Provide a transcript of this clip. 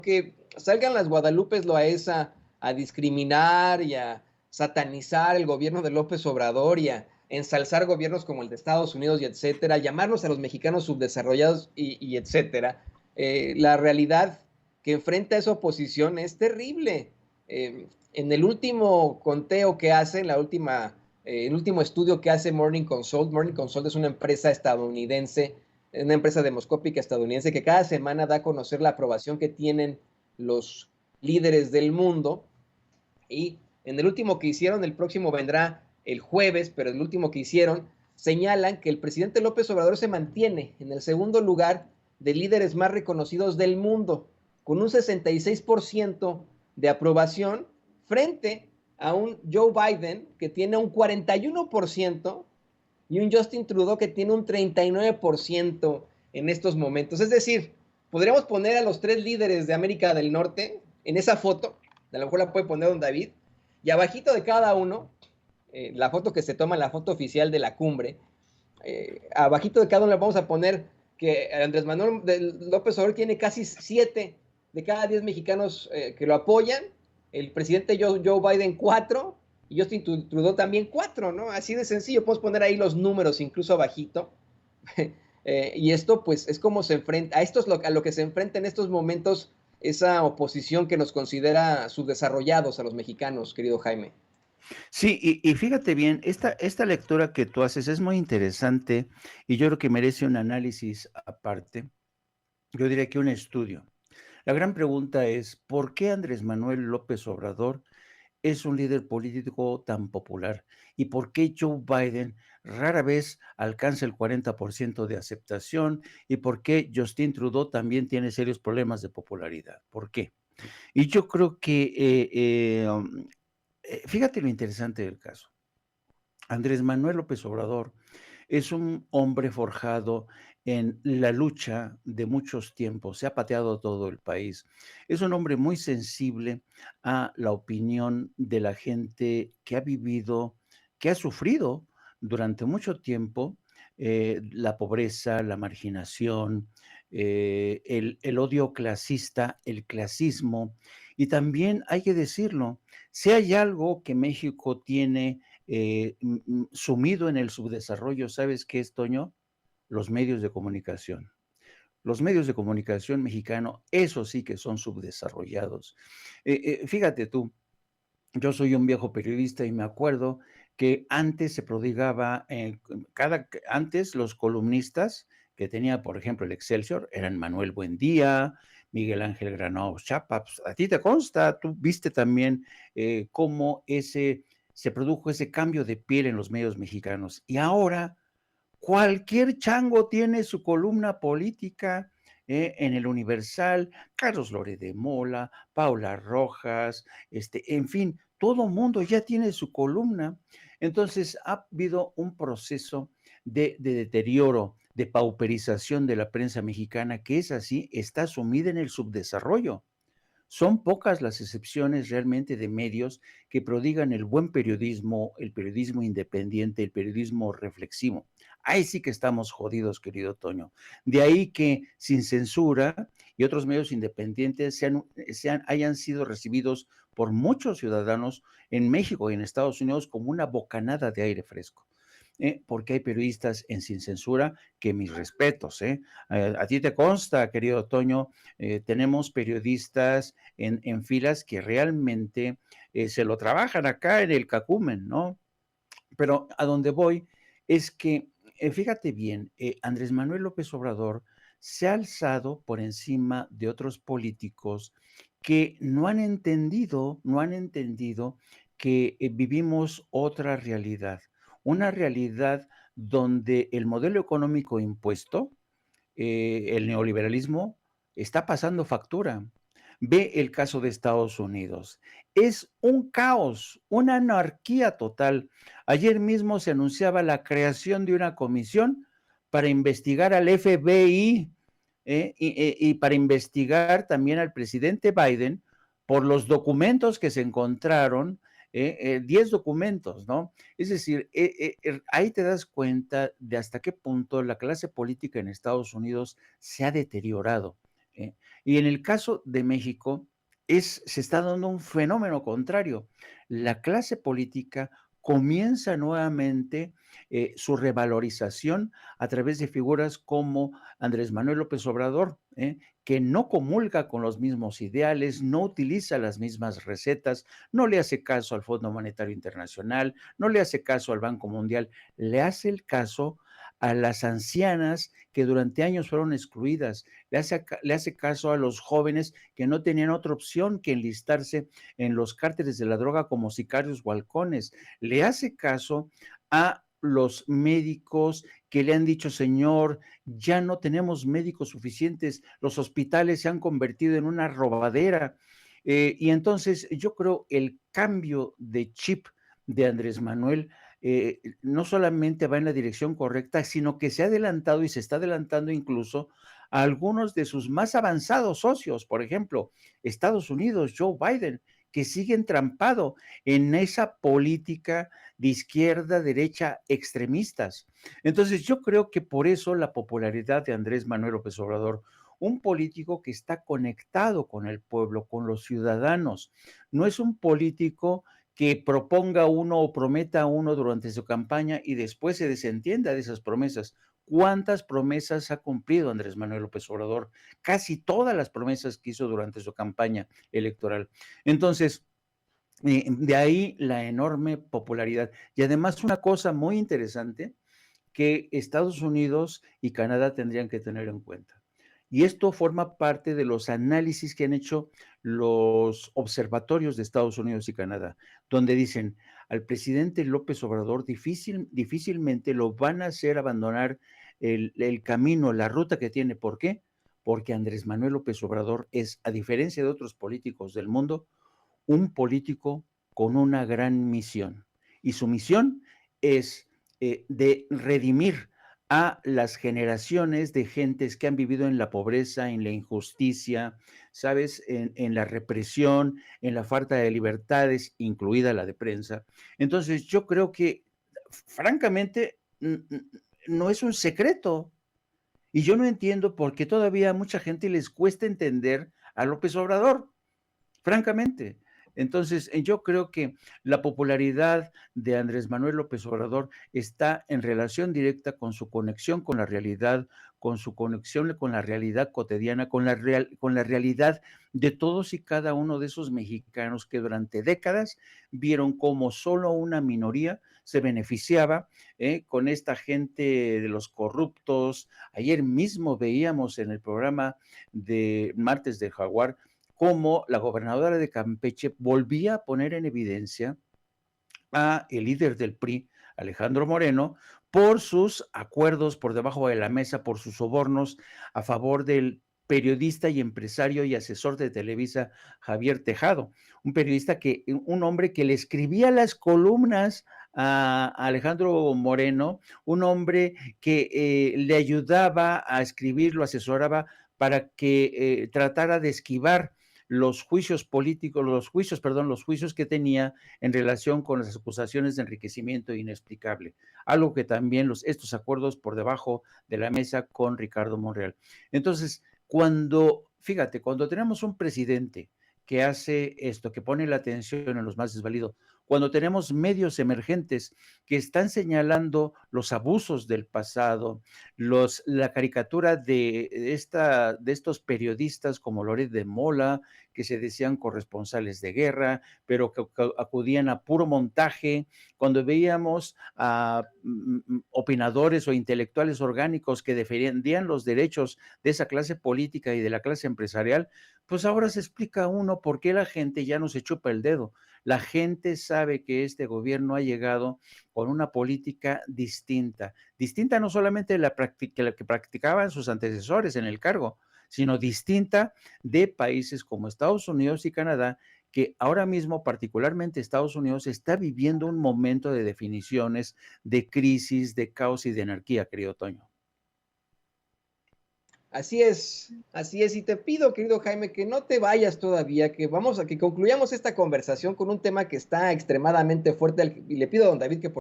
que salgan las Guadalupes Loaesa a discriminar y a satanizar el gobierno de López Obrador y a ensalzar gobiernos como el de Estados Unidos y etcétera, llamarnos a los mexicanos subdesarrollados y etcétera, la realidad que enfrenta esa oposición es terrible. En el último conteo que hace, el último estudio que hace Morning Consult es una empresa estadounidense, una empresa demoscópica estadounidense que cada semana da a conocer la aprobación que tienen los líderes del mundo. Y en el último que hicieron, el próximo vendrá el jueves, pero el último que hicieron, señalan que el presidente López Obrador se mantiene en el segundo lugar de líderes más reconocidos del mundo, con un 66% de aprobación frente a un Joe Biden que tiene un 41% y un Justin Trudeau que tiene un 39% en estos momentos. Es decir, podríamos poner a los tres líderes de América del Norte en esa foto, a lo mejor la puede poner don David, y abajito de cada uno, la foto que se toma, la foto oficial de la cumbre, abajito de cada uno le vamos a poner que Andrés Manuel López Obrador tiene casi 7 de cada 10 mexicanos que lo apoyan, el presidente Joe Biden 4 y Justin Trudeau también 4, ¿no? Así de sencillo, podemos poner ahí los números incluso abajito. Y esto pues es como se enfrenta, a esto es a lo que se enfrenta en estos momentos esa oposición que nos considera subdesarrollados a los mexicanos, querido Jaime. Sí, y fíjate bien, esta lectura que tú haces es muy interesante y yo creo que merece un análisis aparte. Yo diría que un estudio. La gran pregunta es, ¿por qué Andrés Manuel López Obrador es un líder político tan popular? ¿Y por qué Joe Biden rara vez alcanza el 40% de aceptación? ¿Y por qué Justin Trudeau también tiene serios problemas de popularidad? ¿Por qué? Y yo creo que, fíjate lo interesante del caso. Andrés Manuel López Obrador es un hombre forjado en la lucha de muchos tiempos, se ha pateado todo el país. Es un hombre muy sensible a la opinión de la gente que ha vivido, que ha sufrido durante mucho tiempo la pobreza, la marginación, el odio clasista, el clasismo. Y también hay que decirlo, si hay algo que México tiene sumido en el subdesarrollo, ¿sabes qué es, Toño? Los medios de comunicación. Los medios de comunicación mexicano, eso sí que son subdesarrollados. Fíjate tú, yo soy un viejo periodista y me acuerdo que antes se prodigaba, antes los columnistas que tenía, por ejemplo, el Excelsior, eran Manuel Buendía, Miguel Ángel Granados Chapa. Pues, a ti te consta, tú viste también cómo se produjo ese cambio de piel en los medios mexicanos. Y ahora cualquier chango tiene su columna política en el Universal, Carlos Lore de Mola, Paula Rojas, en fin, todo mundo ya tiene su columna. Entonces ha habido un proceso de deterioro, de pauperización de la prensa mexicana que es así, está sumida en el subdesarrollo. Son pocas las excepciones realmente de medios que prodigan el periodismo independiente, el periodismo reflexivo. Ahí sí que estamos jodidos, querido Toño. De ahí que Sin Censura y otros medios independientes hayan sido recibidos por muchos ciudadanos en México y en Estados Unidos como una bocanada de aire fresco. Porque hay periodistas en Sin Censura que mis respetos. A ti te consta, querido Toño, tenemos periodistas en filas que realmente se lo trabajan acá en el cacumen, ¿no? Pero a donde voy es que, fíjate bien, Andrés Manuel López Obrador se ha alzado por encima de otros políticos que no han entendido que vivimos otra realidad, una realidad donde el modelo económico impuesto, el neoliberalismo, está pasando factura. Ve el caso de Estados Unidos. Es un caos, una anarquía total. Ayer mismo se anunciaba la creación de una comisión para investigar al FBI y para investigar también al presidente Biden por los documentos que se encontraron, 10 documentos, ¿no? Es decir, ahí te das cuenta de hasta qué punto la clase política en Estados Unidos se ha deteriorado. ¿eh? Y en el caso de México, se está dando un fenómeno contrario. La clase política comienza nuevamente su revalorización a través de figuras como Andrés Manuel López Obrador, que no comulga con los mismos ideales, no utiliza las mismas recetas, no le hace caso al Fondo Monetario Internacional, no le hace caso al Banco Mundial, le hace el caso a las ancianas que durante años fueron excluidas, le hace caso a los jóvenes que no tenían otra opción que enlistarse en los cárteles de la droga como sicarios o halcones, le hace caso a los médicos que le han dicho, señor, ya no tenemos médicos suficientes, los hospitales se han convertido en una robadera. Y entonces yo creo el cambio de chip de Andrés Manuel no solamente va en la dirección correcta, sino que se ha adelantado y se está adelantando incluso a algunos de sus más avanzados socios, por ejemplo, Estados Unidos, Joe Biden, que sigue entrampado en esa política de izquierda, derecha, extremistas. Entonces, yo creo que por eso la popularidad de Andrés Manuel López Obrador, un político que está conectado con el pueblo, con los ciudadanos, no es un político que proponga uno o prometa uno durante su campaña y después se desentienda de esas promesas. ¿Cuántas promesas ha cumplido Andrés Manuel López Obrador? Casi todas las promesas que hizo durante su campaña electoral. Entonces, de ahí la enorme popularidad. Y además una cosa muy interesante que Estados Unidos y Canadá tendrían que tener en cuenta. Y esto forma parte de los análisis que han hecho los observatorios de Estados Unidos y Canadá, donde dicen, al presidente López Obrador difícilmente lo van a hacer abandonar el camino, la ruta que tiene. ¿Por qué? Porque Andrés Manuel López Obrador es, a diferencia de otros políticos del mundo, un político con una gran misión. Y su misión es de redimir a las generaciones de gentes que han vivido en la pobreza, en la injusticia, ¿sabes? En la represión, en la falta de libertades, incluida la de prensa. Entonces, yo creo que, francamente, no es un secreto. Y yo no entiendo por qué todavía a mucha gente les cuesta entender a López Obrador, francamente. Entonces, yo creo que la popularidad de Andrés Manuel López Obrador está en relación directa con su conexión con la realidad, con su conexión con la realidad cotidiana, con la realidad de todos y cada uno de esos mexicanos que durante décadas vieron como solo una minoría se beneficiaba con esta gente de los corruptos. Ayer mismo veíamos en el programa de Martes de Jaguar cómo la gobernadora de Campeche volvía a poner en evidencia a el líder del PRI, Alejandro Moreno, por sus acuerdos por debajo de la mesa, por sus sobornos a favor del periodista y empresario y asesor de Televisa, Javier Tejado, un hombre que le escribía las columnas a Alejandro Moreno, un hombre que le ayudaba a escribir, lo asesoraba para que tratara de esquivar los juicios políticos, los juicios que tenía en relación con las acusaciones de enriquecimiento inexplicable, algo que también estos acuerdos por debajo de la mesa con Ricardo Monreal. Entonces, fíjate, cuando tenemos un presidente que hace esto, que pone la atención en los más desvalidos, cuando tenemos medios emergentes que están señalando los abusos del pasado, la caricatura de estos periodistas como Loret de Mola, que se decían corresponsales de guerra, pero que acudían a puro montaje, cuando veíamos a opinadores o intelectuales orgánicos que defendían los derechos de esa clase política y de la clase empresarial, pues ahora se explica uno por qué la gente ya no se chupa el dedo. La gente sabe que este gobierno ha llegado con una política distinta no solamente de la que practicaban sus antecesores en el cargo, sino distinta de países como Estados Unidos y Canadá, que ahora mismo, particularmente Estados Unidos, está viviendo un momento de definiciones, de crisis, de caos y de anarquía, querido Toño. Así es, y te pido, querido Jaime, que no te vayas todavía, que concluyamos esta conversación con un tema que está extremadamente fuerte, y le pido a don David que por